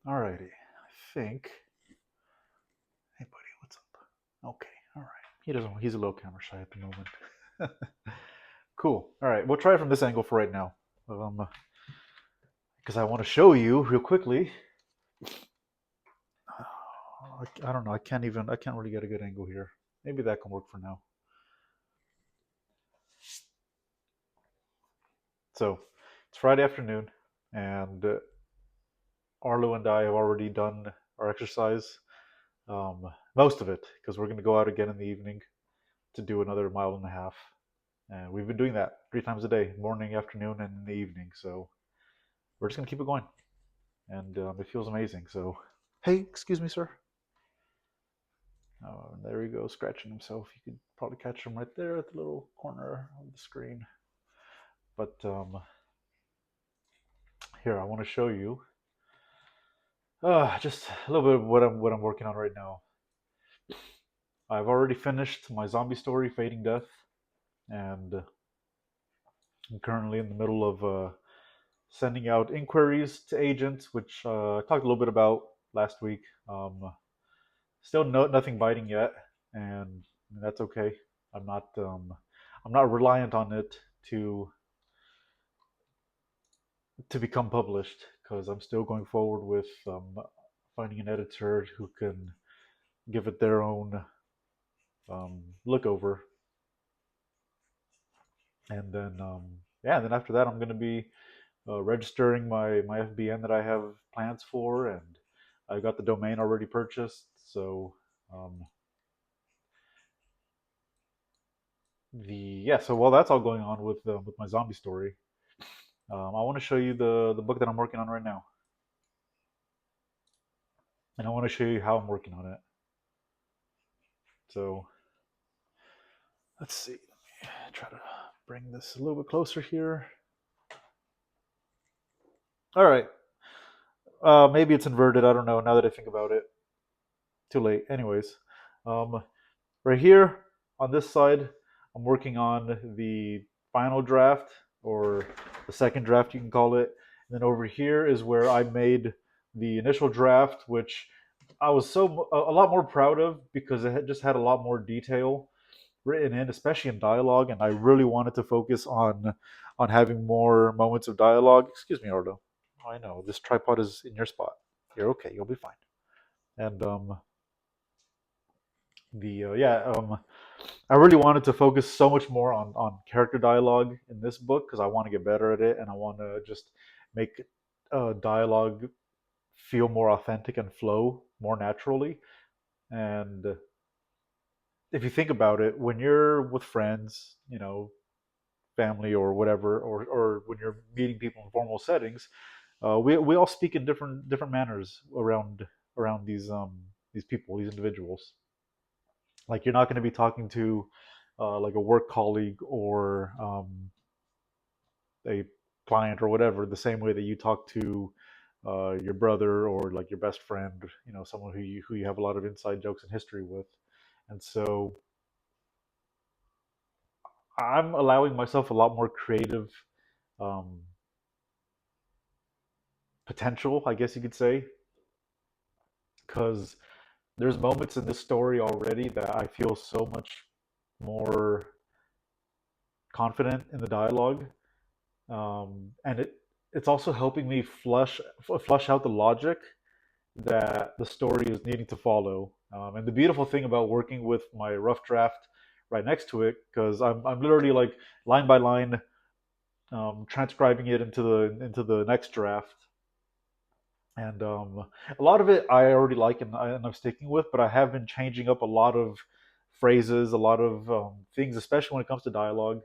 Alrighty. I think. Hey, buddy, what's up? Okay. All right. He doesn't. He's a little camera shy at the moment. Cool. All right. We'll try it from this angle for right now. Because I want to show you real quickly. I don't know. I can't even. I can't really get a good angle here. Maybe that can work for now. So it's Friday afternoon, and Arlo and I have already done our exercise, most of it, because we're going to go out again in the evening to do another mile and a half. And we've been doing that 3 times a day, morning, afternoon, and in the evening. So we're just going to keep it going. And it feels amazing. So, hey, excuse me, sir. There he goes, scratching himself. You could probably catch him right there at the little corner of the screen. But here, I want to show you just a little bit of what I'm working on right now. I've already finished my zombie story, Fading Death, and I'm currently in the middle of sending out inquiries to agents, which I talked a little bit about last week. Still nothing biting yet, and that's okay. I'm not I'm not reliant on it to become published because I'm still going forward with finding an editor who can give it their own look over, and then yeah, and then after that I'm going to be registering my FBN that I have plans for, and I got the domain already purchased, so um, the yeah, so while that's all going on with my zombie story, I want to show you the book that I'm working on right now, and I want to show you how I'm working on it. So let's see. Let me try to bring this a little bit closer here. All right. Maybe it's inverted. I don't know. Now that I think about it, too late. Anyways, um, right here on this side, I'm working on the final draft or the second draft, you can call it. And then over here is where I made the initial draft, which I was a lot more proud of because it just had a lot more detail written in, especially in dialogue, and I really wanted to focus on having more moments of dialogue. Excuse me, Ardo. I know this tripod is in your spot. You're okay. You'll be fine. And the yeah, I really wanted to focus so much more on character dialogue in this book because I want to get better at it, and I want to just make dialogue feel more authentic and flow more naturally. And if you think about it, when you're with friends, family or whatever, or when you're meeting people in formal settings, we all speak in different manners around these people, these individuals. Like you're not going to be talking to like a work colleague or a client or whatever the same way that you talk to your brother or like your best friend, someone who you have a lot of inside jokes and history with. And so I'm allowing myself a lot more creative um, potential, I guess you could say, because there's moments in this story already that I feel so much more confident in the dialogue, and it's also helping me flush out the logic that the story is needing to follow. And the beautiful thing about working with my rough draft right next to it, because I'm literally like line by line transcribing it into the next draft, and a lot of it I already like and I'm sticking with, but I have been changing up a lot of phrases, a lot of things, especially when it comes to dialogue,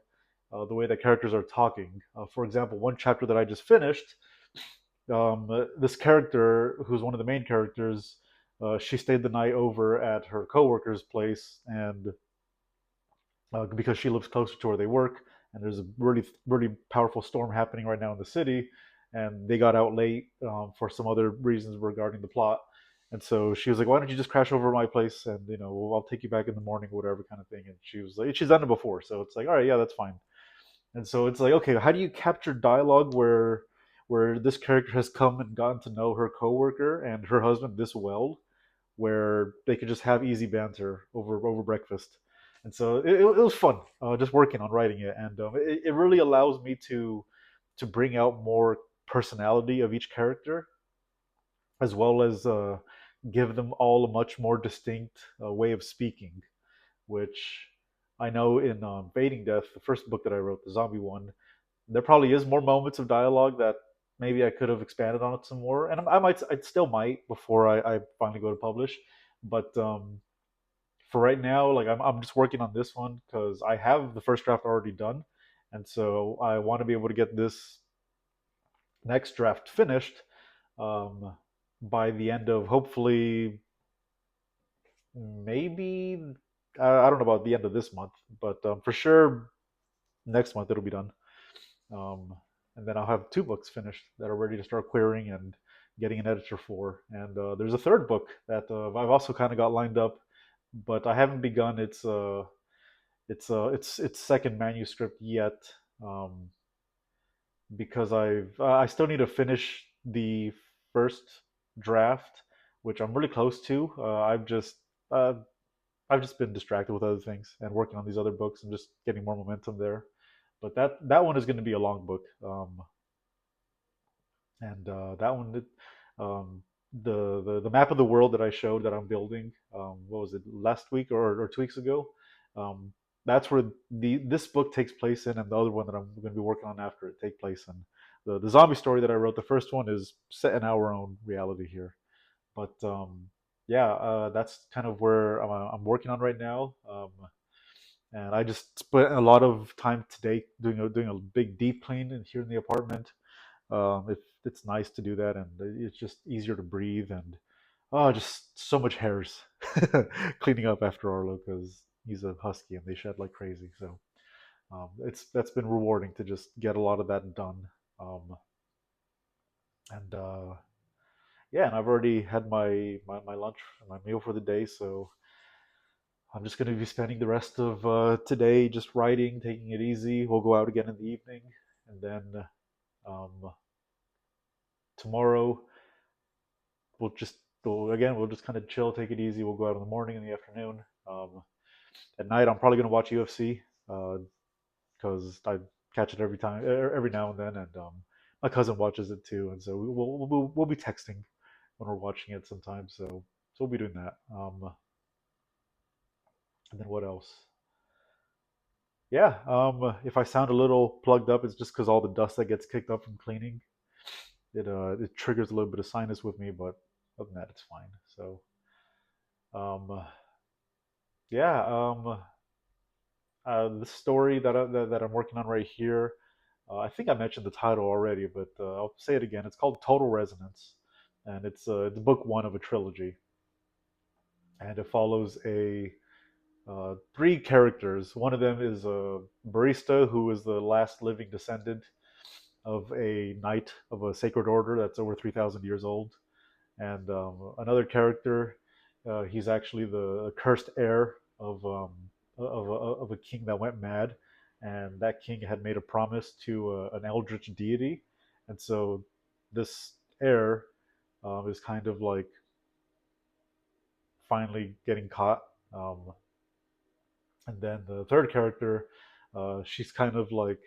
the way that characters are talking. For example, one chapter that I just finished, this character, who's one of the main characters, she stayed the night over at her coworker's place, and because she lives closer to where they work, and there's a really powerful storm happening right now in the city, and they got out late for some other reasons regarding the plot. And so she was like, "Why don't you just crash over my place, and I'll take you back in the morning, whatever kind of thing." And she was like, she's done it before, so it's like, all right, yeah, that's fine. And so it's like, okay, how do you capture dialogue where this character has come and gotten to know her coworker and her husband this well, where they could just have easy banter over breakfast. And so it was fun, just working on writing it, and it really allows me to bring out more personality of each character, as well as give them all a much more distinct way of speaking, which I know in Fading Death, the first book that I wrote, the zombie one, there probably is more moments of dialogue that maybe I could have expanded on it some more, and I still might before I finally go to publish. But for right now, like I'm just working on this one because I have the first draft already done, and so I want to be able to get this next draft finished um, by the end of hopefully maybe I don't know about the end of this month, but for sure next month it'll be done. Um, and then I'll have two books finished that are ready to start querying and getting an editor for. And there's a third book that I've also kind of got lined up, but I haven't begun its second manuscript yet, um, because I still need to finish the first draft, which I'm really close to. Uh, I've just been distracted with other things and working on these other books and just getting more momentum there. But that one is going to be a long book, and that one, the map of the world that I showed that I'm building, what was it, last week or 2 weeks ago? Um, that's where this book takes place in, and the other one that I'm going to be working on after it take place in. The zombie story that I wrote, the first one, is set in our own reality here. But yeah, that's kind of where I'm working on right now. And I just spent a lot of time today doing a big deep clean in here in the apartment. It's nice to do that, and it's just easier to breathe, and oh, just so much hairs cleaning up after Arlo because he's a husky and they shed like crazy. So that's been rewarding to just get a lot of that done. And yeah, and I've already had my lunch, my meal for the day, so I'm just going to be spending the rest of today just writing, taking it easy. We'll go out again in the evening, and then um, tomorrow we'll just we'll just kind of chill, take it easy. We'll go out in the morning and the afternoon. At night, I'm probably going to watch UFC because I catch it every time, every now and then, and my cousin watches it too, and so we'll be texting when we're watching it sometimes. So we'll be doing that. And then what else? Yeah, if I sound a little plugged up, it's just because all the dust that gets kicked up from cleaning. It triggers a little bit of sinus with me, but other than that, it's fine. So um, yeah, the story that I'm working on right here, I think I mentioned the title already, but I'll say it again. It's called Total Resonance, and it's book one of a trilogy, and it follows a three characters. One of them is a barista who is the last living descendant of a knight of a sacred order that's over 3,000 years old. And another character, he's actually the cursed heir of a king that went mad, and that king had made a promise to an eldritch deity, and so this heir is kind of like finally getting caught. Um, and then the third character, she's kind of like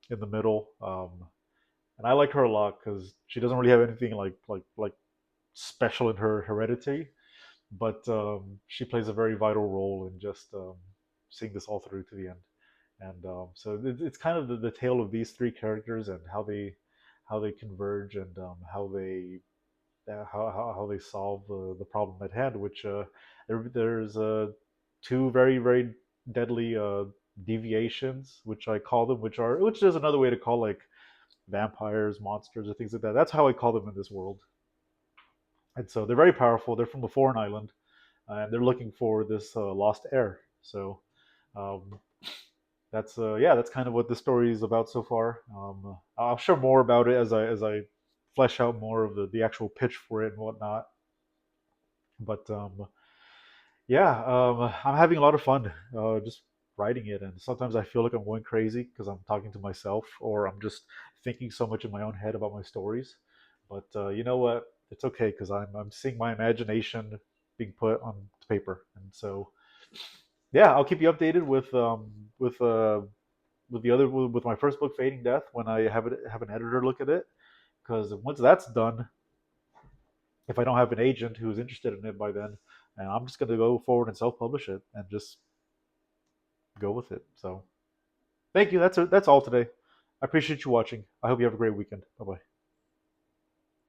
in the middle, and I like her a lot because she doesn't really have anything like special in her heredity, but she plays a very vital role in just seeing this all through to the end. And so it's kind of the tale of these three characters and how they converge and how they solve the problem at hand. Which there's two very deadly deviations, which I call them, which is another way to call like vampires, monsters, or things like that. That's how I call them in this world. And so they're very powerful. They're from the foreign island, and they're looking for this lost heir. So um, that's kind of what the story is about so far. I'll share more about it as I flesh out more of the actual pitch for it and whatnot. But yeah, I'm having a lot of fun just writing it, and sometimes I feel like I'm going crazy because I'm talking to myself, or I'm just thinking so much in my own head about my stories. But you know what? It's okay because I'm seeing my imagination being put on paper, and so yeah, I'll keep you updated with with the other with my first book, Fading Death, when I have an editor look at it. Because once that's done, if I don't have an agent who's interested in it by then, and I'm just going to go forward and self-publish it and just go with it. So thank you. That's all today. I appreciate you watching. I hope you have a great weekend. Bye bye.